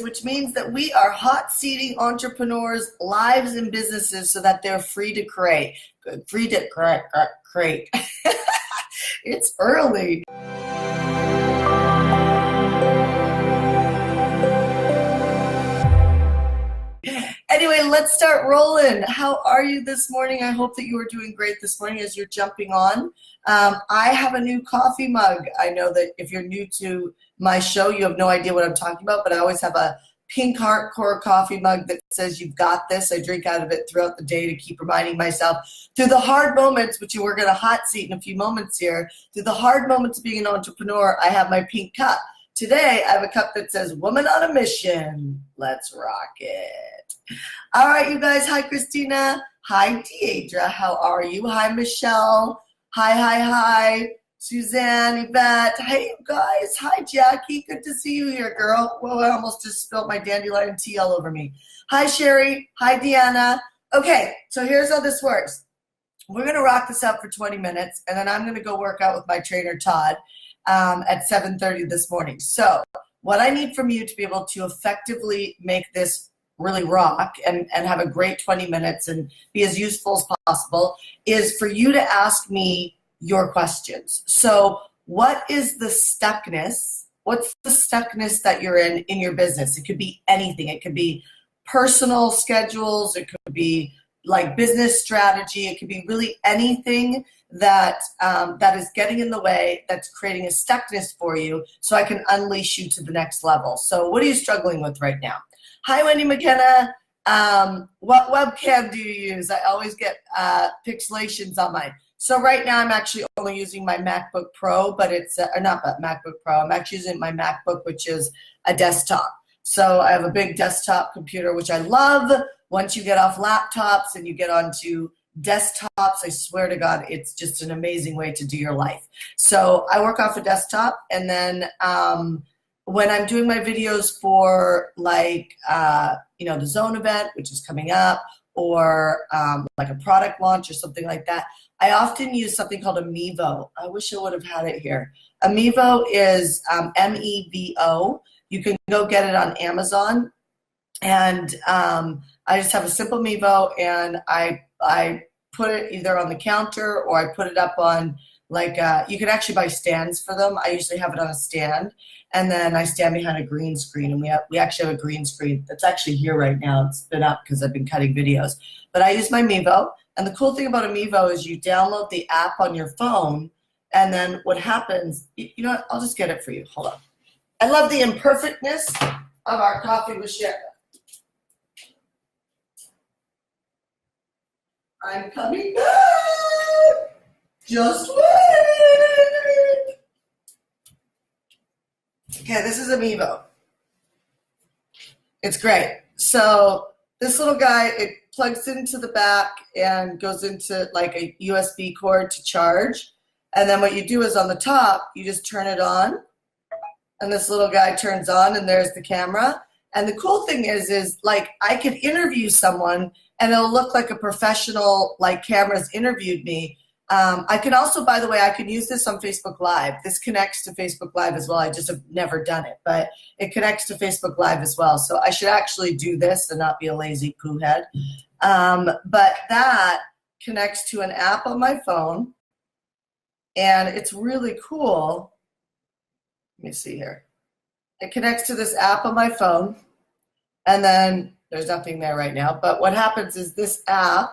which means that we are hot seating entrepreneurs' lives and businesses so that they're free to create. Free to create. It's early. Anyway, let's start rolling. How are you this morning? I hope that you are doing great this morning as you're jumping on. I have a new coffee mug. I know that if you're new to my show, you have no idea what I'm talking about, but I always have a pink HeartCore coffee mug that says you've got this. I drink out of it throughout the day to keep reminding myself through the hard moments, which we're going to hot seat in a few moments here, through the hard moments of being an entrepreneur, I have my pink cup. Today, I have a cup that says, Woman on a Mission. Let's rock it. All right, you guys. Hi, Christina. Hi, Deidre. How are you? Hi, Michelle. Hi. Suzanne, Yvette. Hey, you guys. Hi, Jackie. Good to see you here, girl. Well, I almost just spilled my dandelion tea all over me. Hi, Sherry. Hi, Deanna. Okay, so here's how this works. We're going to rock this up for 20 minutes, and then I'm going to go work out with my trainer, Todd, at 7:30 this morning. So what I need from you to be able to effectively make this really rock and have a great 20 minutes and be as useful as possible is for you to ask me your questions. So what is the stuckness? What's the stuckness that you're in your business? It could be anything. It could be personal schedules. It could be like business strategy. It could be really anything that that is getting in the way, that's creating a stuckness for you so I can unleash you to the next level. So what are you struggling with right now? Hi, Wendy McKenna. What webcam do you use? I always get pixelations on mine. So right now I'm actually only using my MacBook Pro, but it's not MacBook Pro. I'm actually using my MacBook, which is a desktop. So I have a big desktop computer, which I love. Once you get off laptops and you get onto desktops, I swear to God, it's just an amazing way to do your life. So I work off a desktop, and then when I'm doing my videos for like, the Zone event, which is coming up, or like a product launch or something like that, I often use something called Amiibo. I wish I would have had it here. Amiibo is M-E-V-O. You can go get it on Amazon. And I just have a simple Amiibo, and I put it either on the counter or I put it up on, like, you can actually buy stands for them. I usually have it on a stand, and then I stand behind a green screen, and we actually have a green screen that's actually here right now. It's been up because I've been cutting videos. But I use my Amiibo, and the cool thing about Amiibo is you download the app on your phone, and then what happens, you know what, I'll just get it for you. Hold on. I love the imperfectness of our coffee with Shanda. I'm coming back. Just wait. Okay, this is Amiibo. It's great. So this little guy, it plugs into the back and goes into like a USB cord to charge. And then what you do is on the top, you just turn it on. And this little guy turns on, and there's the camera. And the cool thing is like I could interview someone and it'll look like a professional, like cameras interviewed me. I can also, by the way, I can use this on Facebook Live. This connects to Facebook Live as well. I just have never done it, but it connects to Facebook Live as well. So I should actually do this and not be a lazy poo head. But that connects to an app on my phone, and it's really cool. Let me see here. It connects to this app on my phone, and then there's nothing there right now. But what happens is this app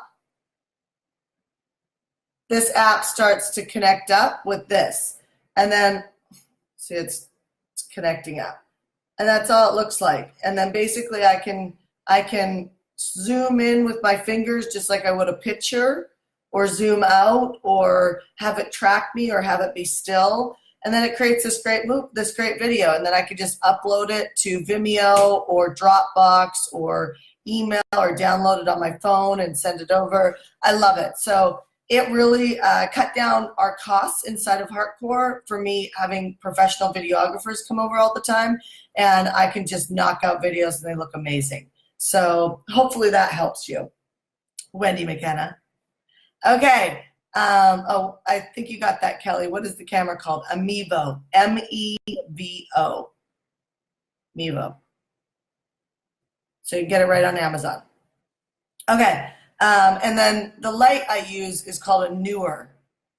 starts to connect up with this. And then, see, it's connecting up. And that's all it looks like. And then basically I can zoom in with my fingers just like I would a picture, or zoom out, or have it track me, or have it be still. And then it creates this great video, and then I could just upload it to Vimeo or Dropbox or email, or download it on my phone and send it over. I love it. So it really cut down our costs inside of HeartCore for me having professional videographers come over all the time, and I can just knock out videos and they look amazing. So hopefully that helps you. Wendy McKenna. Okay. Oh, I think you got that, Kelly. What is the camera called? Amiibo. M-E-V-O. Amiibo. So you can get it right on Amazon. Okay. And then the light I use is called a newer.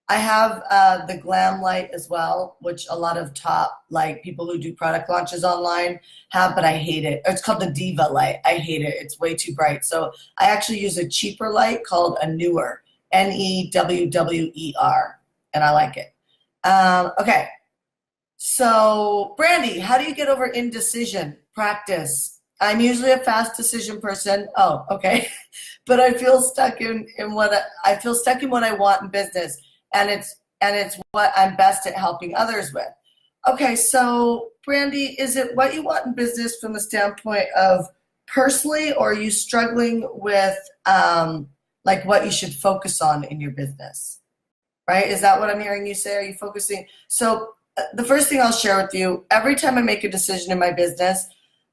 I have the glam light as well, which a lot of top like people who do product launches online have, but I hate it. It's called the Diva light. I hate it. It's way too bright. So I actually use a cheaper light called a newer, Newwer, and I like it. Okay. So Brandy, how do you get over indecision? Practice. I'm usually a fast decision person. Oh, okay. But I feel stuck in what I feel stuck in what I want in business. And it's what I'm best at helping others with. Okay, so Brandy, is it what you want in business from the standpoint of personally, or are you struggling with like what you should focus on in your business? Right? Is that what I'm hearing you say? Are you focusing? So the first thing I'll share with you, every time I make a decision in my business,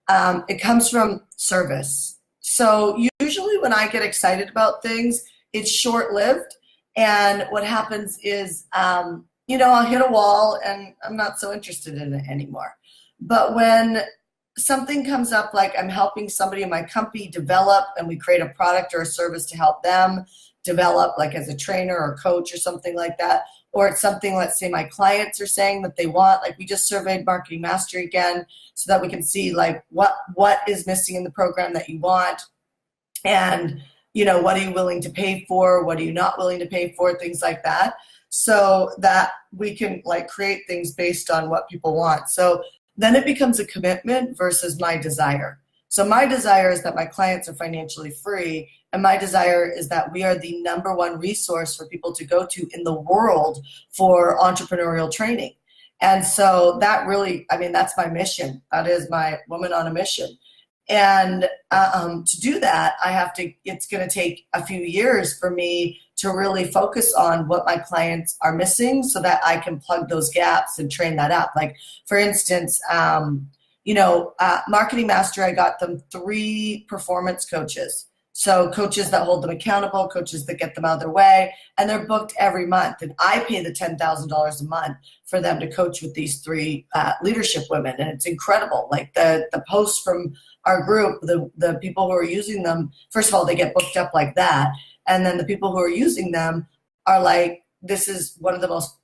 it comes from service. So usually when I get excited about things, it's short-lived. And what happens is, I'll hit a wall and I'm not so interested in it anymore. But when something comes up, like I'm helping somebody in my company develop and we create a product or a service to help them develop, like as a trainer or coach or something like that, or it's something, let's say my clients are saying that they want, like we just surveyed Marketing Mastery again so that we can see like what is missing in the program that you want. And what are you willing to pay for? What are you not willing to pay for? Things like that, so that we can like create things based on what people want. So then it becomes a commitment versus my desire. So my desire is that my clients are financially free, and my desire is that we are the #1 resource for people to go to in the world for entrepreneurial training. And so that really, that's my mission. That is my woman on a mission. And to do that, it's going to take a few years for me to really focus on what my clients are missing so that I can plug those gaps and train that up. Like, for instance, Marketing Master, I got them 3 performance coaches. So coaches that hold them accountable, coaches that get them out of their way, and they're booked every month. And I pay the $10,000 a month for them to coach with these 3 leadership women. And it's incredible. Like the posts from our group, the people who are using them, first of all, they get booked up like that. And then the people who are using them are like, this is one of the most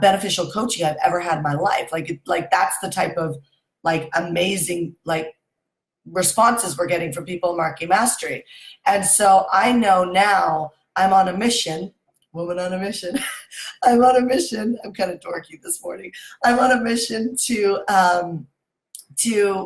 beneficial coaching I've ever had in my life. Like that's the type of amazing responses we're getting from people in Marketing Mastery. And so I know now I'm on a mission, woman on a mission. I'm on a mission. I'm kind of dorky this morning. I'm on a mission to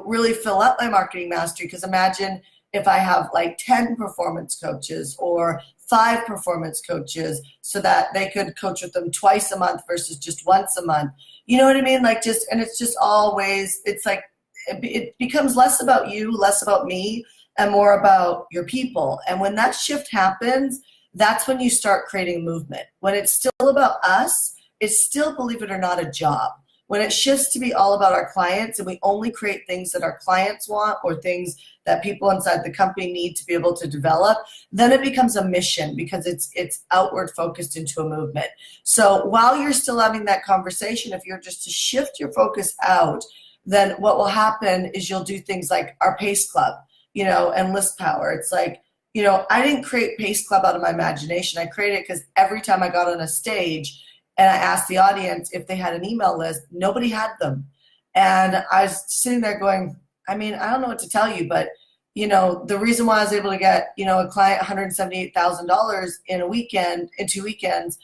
really fill up my Marketing Mastery, because imagine if I have 10 performance coaches or 5 performance coaches so that they could coach with them twice a month versus just once a month. You know what I mean? And it's just always, it's like, it becomes less about you, less about me, and more about your people. And when that shift happens, that's when you start creating a movement. When it's still about us, it's still, believe it or not, a job. When it shifts to be all about our clients and we only create things that our clients want or things that people inside the company need to be able to develop, then it becomes a mission, because it's outward focused into a movement. So while you're still having that conversation, if you're just to shift your focus out, then what will happen is you'll do things like our Pace Club, and List Power. It's like, I didn't create Pace Club out of my imagination. I created it because every time I got on a stage and I asked the audience if they had an email list, nobody had them. And I was sitting there going, I don't know what to tell you, but, the reason why I was able to get, a client $178,000 in a weekend, in 2 weekends,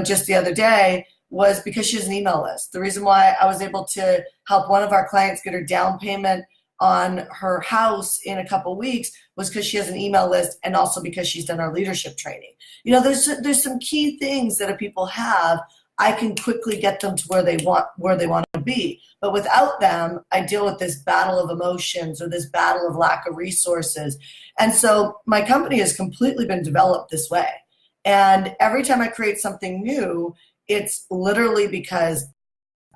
just the other day, was because she has an email list. The reason why I was able to help one of our clients get her down payment on her house in a couple weeks was because she has an email list, and also because she's done our leadership training. There's some key things that if people have, I can quickly get them to where they want to be. But without them, I deal with this battle of emotions or this battle of lack of resources. And so my company has completely been developed this way. And every time I create something new, it's literally because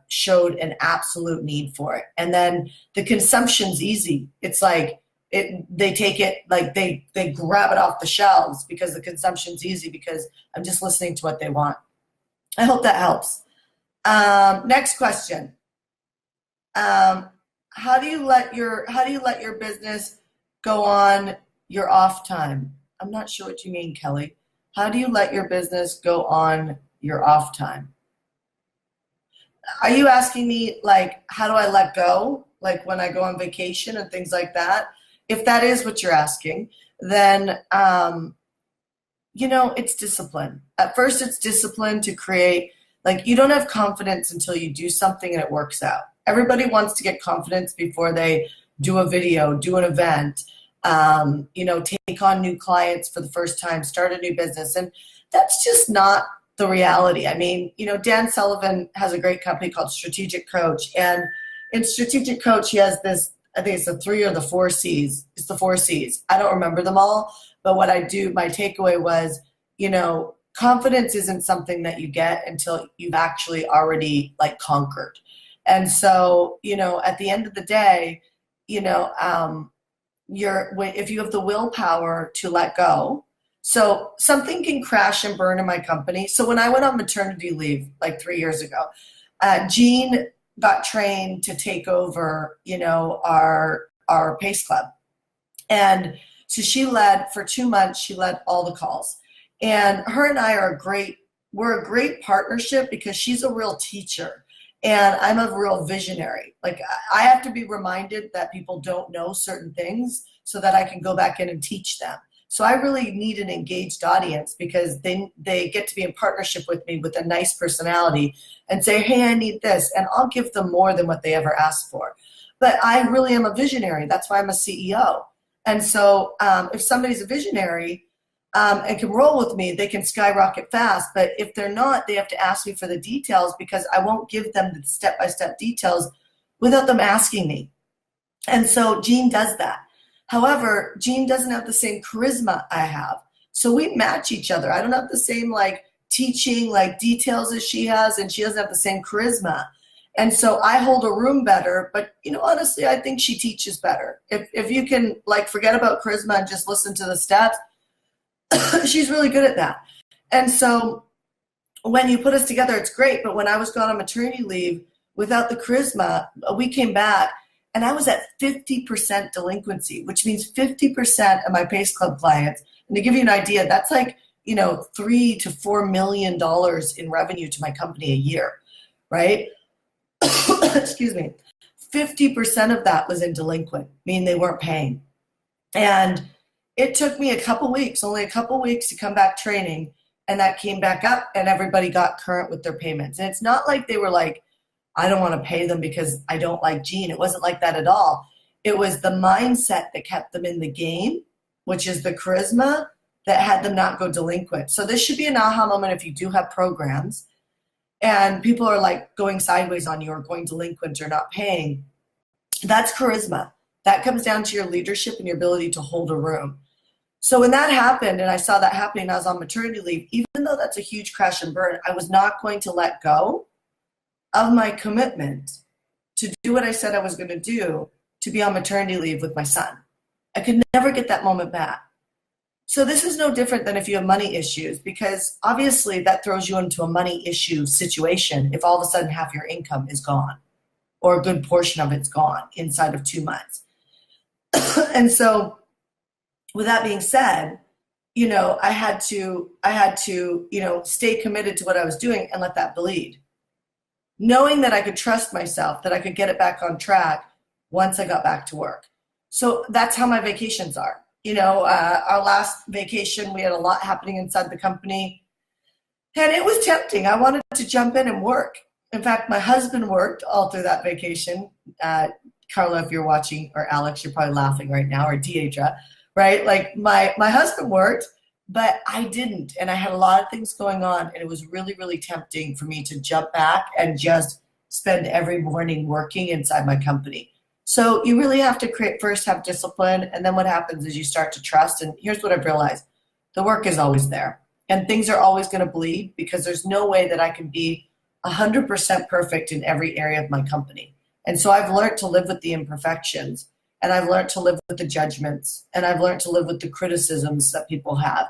showed an absolute need for it. And then the consumption's easy. It's like they take it, like they grab it off the shelves because the consumption's easy, because I'm just listening to what they want. I hope that helps. Next question. How do you let your business go on your off time? I'm not sure what you mean, Kelly. How do you let your business go on your off time? Are you asking me, like, how do I let go? Like when I go on vacation and things like that? If that is what you're asking, then, it's discipline. At first, it's discipline to create, like, you don't have confidence until you do something and it works out. Everybody wants to get confidence before they do a video, do an event, take on new clients for the first time, start a new business. And that's just not the reality. I mean, Dan Sullivan has a great company called Strategic Coach. And in Strategic Coach, he has this, I think it's the 3 or the 4 C's. It's the 4 C's. I don't remember them all. But what I do, my takeaway was, confidence isn't something that you get until you've actually already like conquered. And so, at the end of the day, if you have the willpower to let go, so something can crash and burn in my company. So when I went on maternity leave like 3 years ago, Jean got trained to take over, our PACE Club. And so she led, for 2 months, she led all the calls. And her and I we're a great partnership because she's a real teacher and I'm a real visionary. Like I have to be reminded that people don't know certain things so that I can go back in and teach them. So I really need an engaged audience because they get to be in partnership with me with a nice personality and say, hey, I need this. And I'll give them more than what they ever asked for. But I really am a visionary. That's why I'm a CEO. And so if somebody's a visionary and can roll with me, they can skyrocket fast. But if they're not, they have to ask me for the details because I won't give them the step-by-step details without them asking me. And so Jean does that. However, Jean doesn't have the same charisma I have. So we match each other. I don't have the same teaching details as she has, and she doesn't have the same charisma. And so I hold a room better, but honestly, I think she teaches better. If you can forget about charisma and just listen to the steps, she's really good at that. And so when you put us together, it's great. But when I was gone on maternity leave without the charisma, we came back and I was at 50% delinquency, which means 50% of my PACE Club clients. And to give you an idea, that's $3 to $4 million in revenue to my company a year, right? Excuse me. 50% of that was in delinquent, meaning they weren't paying. And it took me only a couple weeks to come back training, and that came back up and everybody got current with their payments. And it's not like they were like, I don't want to pay them because I don't like Jean. It wasn't like that at all. It was the mindset that kept them in the game, which is the charisma that had them not go delinquent. So this should be an aha moment if you do have programs and people are going sideways on you or going delinquent or not paying. That's charisma. That comes down to your leadership and your ability to hold a room. So when that happened and I saw that happening, I was on maternity leave, even though that's a huge crash and burn, I was not going to let go of my commitment to do what I said I was going to do, to be on maternity leave with my son. I could never get that moment back. So this is no different than if you have money issues, because obviously that throws you into a money issue situation if all of a sudden half your income is gone or a good portion of it's gone inside of 2 months. And so with that being said, I had to stay committed to what I was doing and let that bleed. Knowing that I could trust myself, that I could get it back on track once I got back to work. So that's how my vacations are. Our last vacation, we had a lot happening inside the company, and it was tempting. I wanted to jump in and work. In fact, my husband worked all through that vacation. Carla, if you're watching, or Alex, you're probably laughing right now, or Deidre, right? My husband worked, but I didn't. And I had a lot of things going on, and it was really, really tempting for me to jump back and just spend every morning working inside my company. So you really have to first have discipline, and then what happens is you start to trust. And here's what I've realized. The work is always there, and things are always going to bleed, because there's no way that I can be 100% perfect in every area of my company. And so I've learned to live with the imperfections, and I've learned to live with the judgments, and I've learned to live with the criticisms that people have.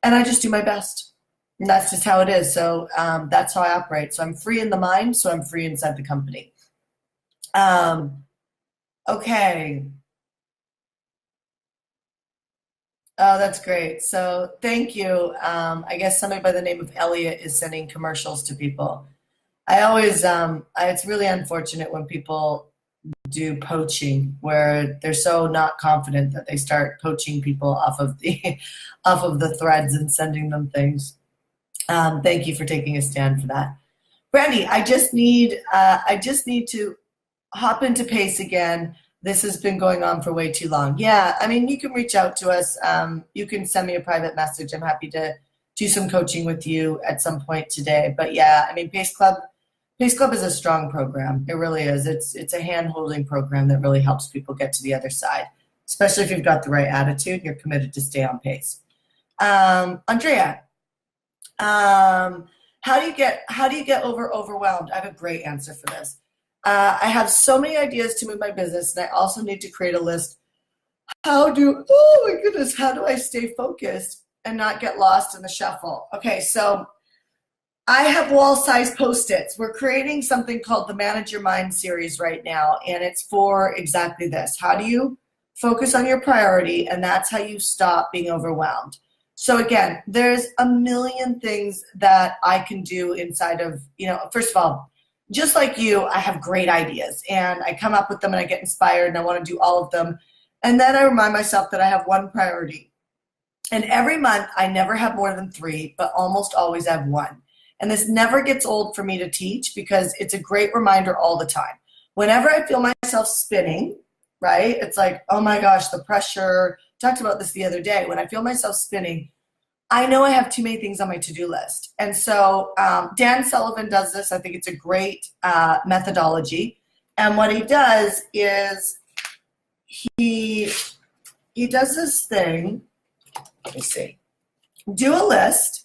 And I just do my best. And that's just how it is. So that's how I operate. So I'm free in the mind, so I'm free inside the company. Okay. Oh, that's great. So thank you. I guess somebody by the name of Elliot is sending commercials to people. I always, it's really unfortunate when people do poaching where they're so not confident that they start poaching people off of the off of the threads and sending them things. Thank you for taking a stand for that. Brandy, I just need to hop into pace again. This has been going on for way too long. Yeah, I mean, you can reach out to us. You can send me a private message. I'm happy to do some coaching with you at some point today. But yeah, I mean, Pace Club is a strong program. It really is. It's a hand-holding program that really helps people get to the other side, especially if you've got the right attitude and you're committed to stay on pace. Andrea, how do you get overwhelmed? I have a great answer for this. I have so many ideas to move my business, and I also need to create a list. Oh my goodness, how do I stay focused and not get lost in the shuffle? Okay, so I have wall-size Post-its. We're creating something called the Manage Your Mind series right now, and it's for exactly this. How do you focus on your priority, and that's how you stop being overwhelmed. So again, there's a million things that I can do inside of, first of all, just like you, I have great ideas, and I come up with them, and I get inspired, and I want to do all of them. And then I remind myself that I have one priority. And every month, I never have more than 3, but almost always have 1. And this never gets old for me to teach because it's a great reminder all the time. Whenever I feel myself spinning, right, it's like, oh my gosh, the pressure. Talked about this the other day. When I feel myself spinning, I know I have too many things on my to-do list. And so Dan Sullivan does this. I think it's a great methodology. And what he does is he does this thing. Let me see. Do a list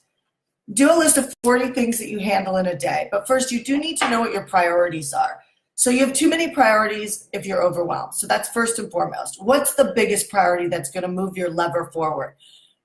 of 40 things that you handle in a day. But first, you do need to know what your priorities are. So you have too many priorities if you're overwhelmed. So that's first and foremost. What's the biggest priority that's going to move your lever forward?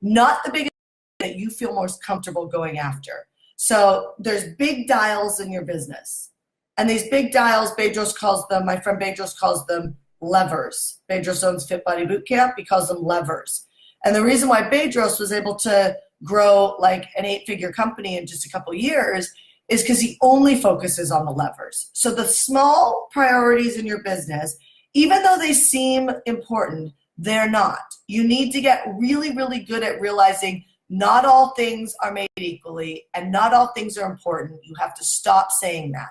Not the biggest that you feel most comfortable going after. So there's big dials in your business. And these big dials, my friend Bedros calls them levers. Bedros owns Fit Body Bootcamp. He calls them levers. And the reason why Bedros was able to grow like an 8-figure company in just a couple of years is because he only focuses on the levers. So the small priorities in your business, even though they seem important, they're not. You need to get really, really good at realizing not all things are made equally and not all things are important. You have to stop saying that.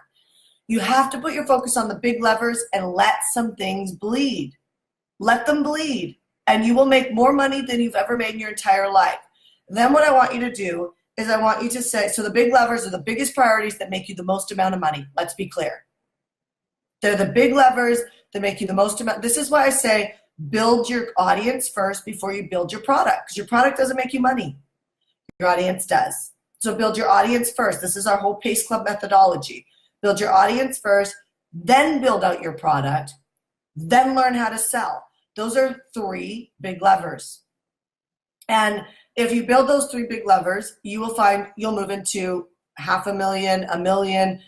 You have to put your focus on the big levers and let some things bleed. Let them bleed, and you will make more money than you've ever made in your entire life. Then what I want you to do is I want you to say, so the big levers are the biggest priorities that make you the most amount of money. Let's be clear. They're the big levers that make you the most amount. This is why I say build your audience first before you build your product, because your product doesn't make you money. Your audience does. So build your audience first. This is our whole Pace Club methodology. Build your audience first, then build out your product, then learn how to sell. Those are 3 big levers. And if you build those 3 big levers, you will find you'll move into $500,000, $1 million.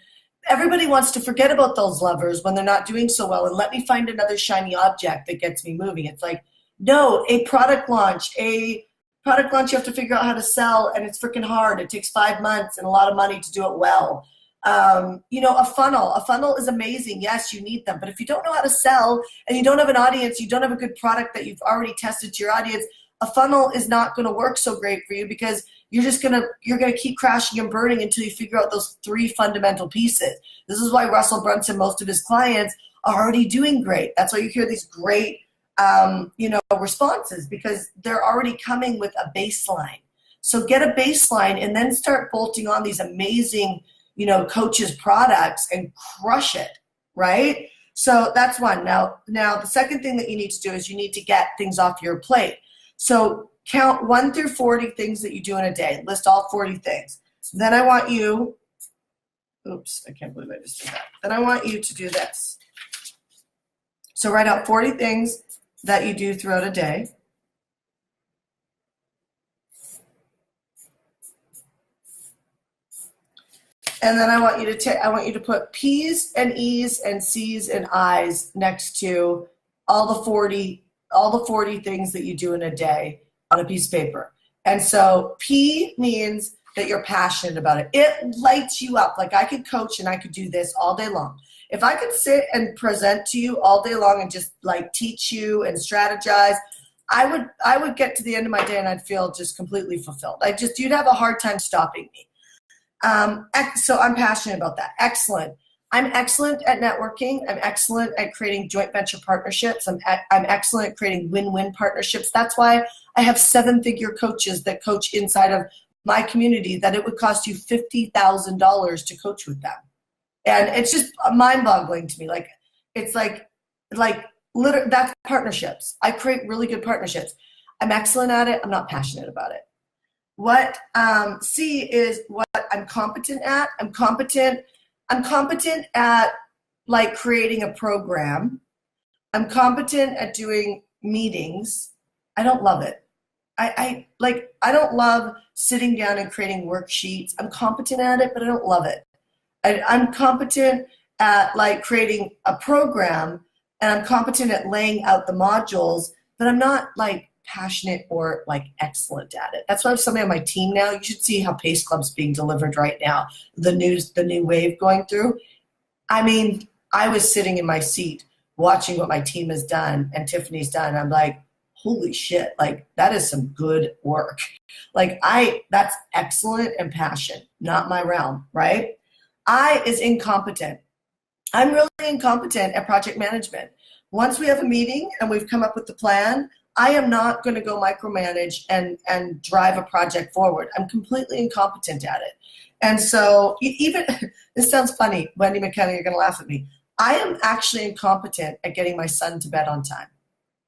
Everybody wants to forget about those levers when they're not doing so well and let me find another shiny object that gets me moving. It's like, no, a product launch you have to figure out how to sell, and it's freaking hard. It takes 5 months and a lot of money to do it well. A funnel is amazing. Yes, you need them. But if you don't know how to sell and you don't have an audience, you don't have a good product that you've already tested to your audience, a funnel is not going to work so great for you because you're going to keep crashing and burning until you figure out those 3 fundamental pieces. This is why Russell Brunson, most of his clients are already doing great. That's why you hear these great, responses, because they're already coming with a baseline. So get a baseline and then start bolting on these amazing, coaches' products and crush it, right? So that's one. Now the second thing that you need to do is you need to get things off your plate. So count 1 through 40 things that you do in a day. List all 40 things. Then I want you, I can't believe I just did that. Then I want you to do this. So write out 40 things that you do throughout a day. And then I want you to put P's and E's and C's and I's next to all the 40 things that you do in a day. on a piece of paper. And so P means that you're passionate about it. It lights you up. Like I could coach and I could do this all day long. If I could sit and present to you all day long and just like teach you and strategize, I would get to the end of my day and I'd feel just completely fulfilled. You'd have a hard time stopping me. So I'm passionate about that. Excellent. I'm excellent at networking. I'm excellent at creating joint venture partnerships. I'm excellent at creating win-win partnerships. That's why I have 7-figure coaches that coach inside of my community that it would cost you $50,000 to coach with them. And it's just mind-boggling to me. Like, it's like literally, that's partnerships. I create really good partnerships. I'm excellent at it. I'm not passionate about it. What C is what I'm competent at. I'm competent at like creating a program. I'm competent at doing meetings. I don't love it. I don't love sitting down and creating worksheets. I'm competent at it, but I don't love it. I'm competent at like creating a program, and I'm competent at laying out the modules, but I'm not like passionate or like excellent at it. That's why I have somebody on my team now. You should see how Pace Club's being delivered right now. The new wave going through. I mean, I was sitting in my seat watching what my team has done and Tiffany's done. I'm like, holy shit, like that is some good work. Like that's excellent and passion, not my realm, right? I is incompetent. I'm really incompetent at project management. Once we have a meeting and we've come up with the plan, I am not going to go micromanage and drive a project forward. I'm completely incompetent at it. And so even, this sounds funny, Wendy McKenna, you're going to laugh at me. I am actually incompetent at getting my son to bed on time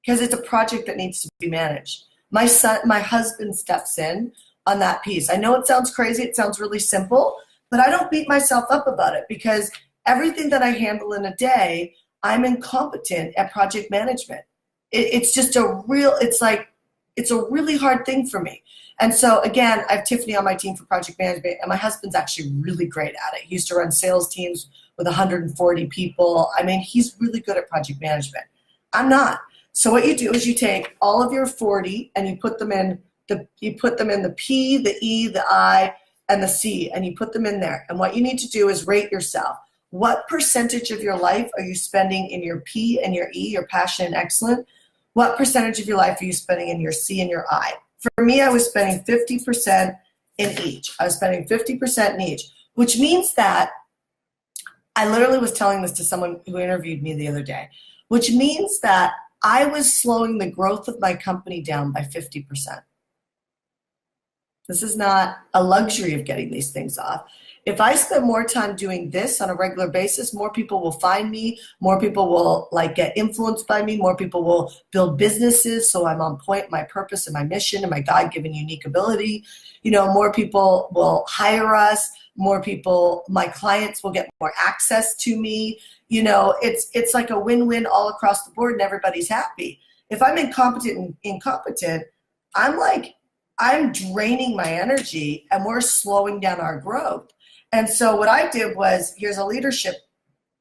because it's a project that needs to be managed. My husband steps in on that piece. I know it sounds crazy. It sounds really simple, but I don't beat myself up about it because everything that I handle in a day, I'm incompetent at project management. It's a really hard thing for me. And so again, I have Tiffany on my team for project management, and my husband's actually really great at it. He used to run sales teams with 140 people. I mean, he's really good at project management. I'm not. So what you do is you take all of your 40 and you put them in the P, the E, the I, and the C, and you put them in there. And what you need to do is rate yourself. What percentage of your life are you spending in your P and your E, your passion and excellent? What percentage of your life are you spending in your C and your I? For me, I was spending 50% in each. I was spending 50% in each, which means that I literally was telling this to someone who interviewed me the other day, which means that I was slowing the growth of my company down by 50%. This is not a luxury of getting these things off. If I spend more time doing this on a regular basis, more people will find me, more people will like get influenced by me, more people will build businesses so I'm on point, my purpose and my mission and my God-given unique ability. You know, more people will hire us, more people, my clients will get more access to me. You know, it's like a win-win all across the board and everybody's happy. If I'm incompetent and incompetent, I'm draining my energy and we're slowing down our growth. And so what I did was, here's a leadership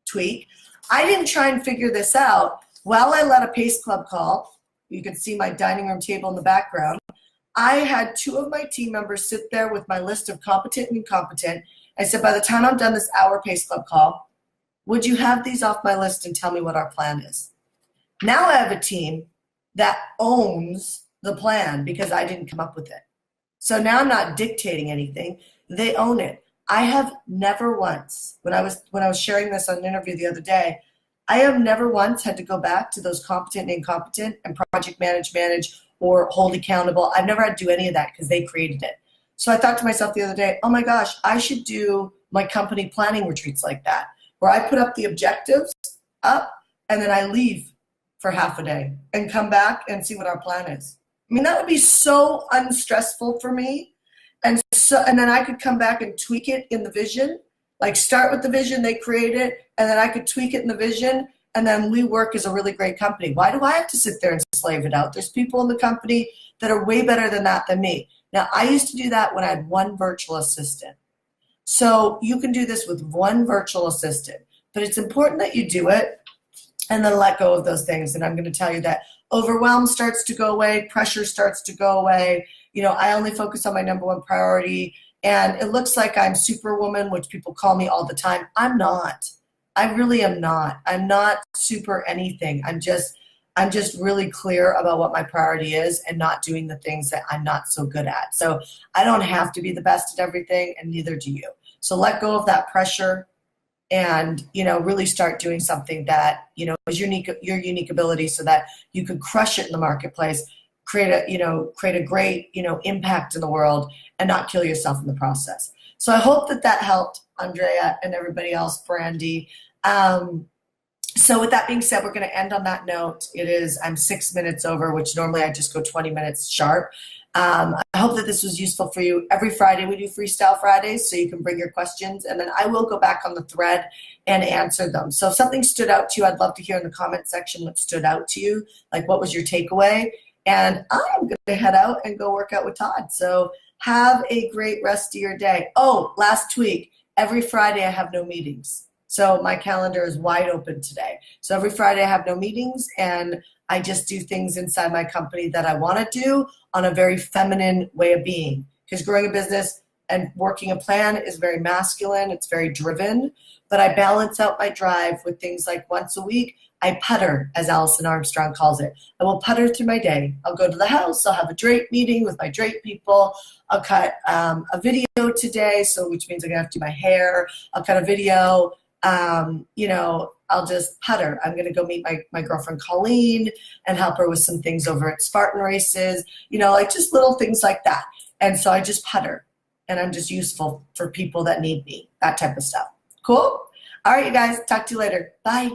tweak. I didn't try and figure this out. While I led a Pace Club call, you can see my dining room table in the background, I had 2 of my team members sit there with my list of competent and incompetent. I said, by the time I'm done this hour Pace Club call, would you have these off my list and tell me what our plan is? Now I have a team that owns the plan because I didn't come up with it. So now I'm not dictating anything. They own it. I have never once, when I was sharing this on an interview the other day, I have never once had to go back to those competent and incompetent and project manage, or hold accountable. I've never had to do any of that because they created it. So I thought to myself the other day, oh my gosh, I should do my company planning retreats like that, where I put up the objectives up and then I leave for half a day and come back and see what our plan is. I mean, that would be so unstressful for me. And then I could come back and tweak it in the vision, like start with the vision, they create it, and then I could tweak it in the vision, and then we work as a really great company. Why do I have to sit there and slave it out? There's people in the company that are way better than that than me. Now, I used to do that when I had one virtual assistant. So you can do this with one virtual assistant, but it's important that you do it and then let go of those things. And I'm going to tell you that overwhelm starts to go away, pressure starts to go away. You know, I only focus on my number one priority, and it looks like I'm superwoman, which people call me all the time. I'm not. I really am not. I'm not super anything. I'm just really clear about what my priority is and not doing the things that I'm not so good at. So I don't have to be the best at everything, and neither do you. So let go of that pressure and, you know, really start doing something that, you know, is your unique ability, so that you can crush it in the marketplace, create a great, you know, impact in the world, and not kill yourself in the process. So I hope that helped, Andrea and everybody else, Brandy. So with that being said, we're going to end on that note. I'm 6 minutes over, which normally I just go 20 minutes sharp. I hope that this was useful for you. Every Friday we do Freestyle Fridays, so you can bring your questions, and then I will go back on the thread and answer them. So if something stood out to you, I'd love to hear in the comment section what stood out to you, like what was your takeaway. And I'm going to head out and go work out with Todd. So have a great rest of your day. Oh, last tweak, every Friday I have no meetings. So my calendar is wide open today. So every Friday I have no meetings, and I just do things inside my company that I want to do on a very feminine way of being. Because growing a business and working a plan is very masculine, it's very driven, but I balance out my drive with things like once a week, I putter, as Allison Armstrong calls it. I will putter through my day. I'll go to the house, I'll have a drape meeting with my drape people, I'll cut a video today, which means I'm going to have to do my hair, I'll cut a video, you know, I'll just putter. I'm going to go meet my girlfriend Colleen and help her with some things over at Spartan Races, you know, like just little things like that. And so I just putter, and I'm just useful for people that need me, that type of stuff. Cool? All right, you guys, talk to you later. Bye.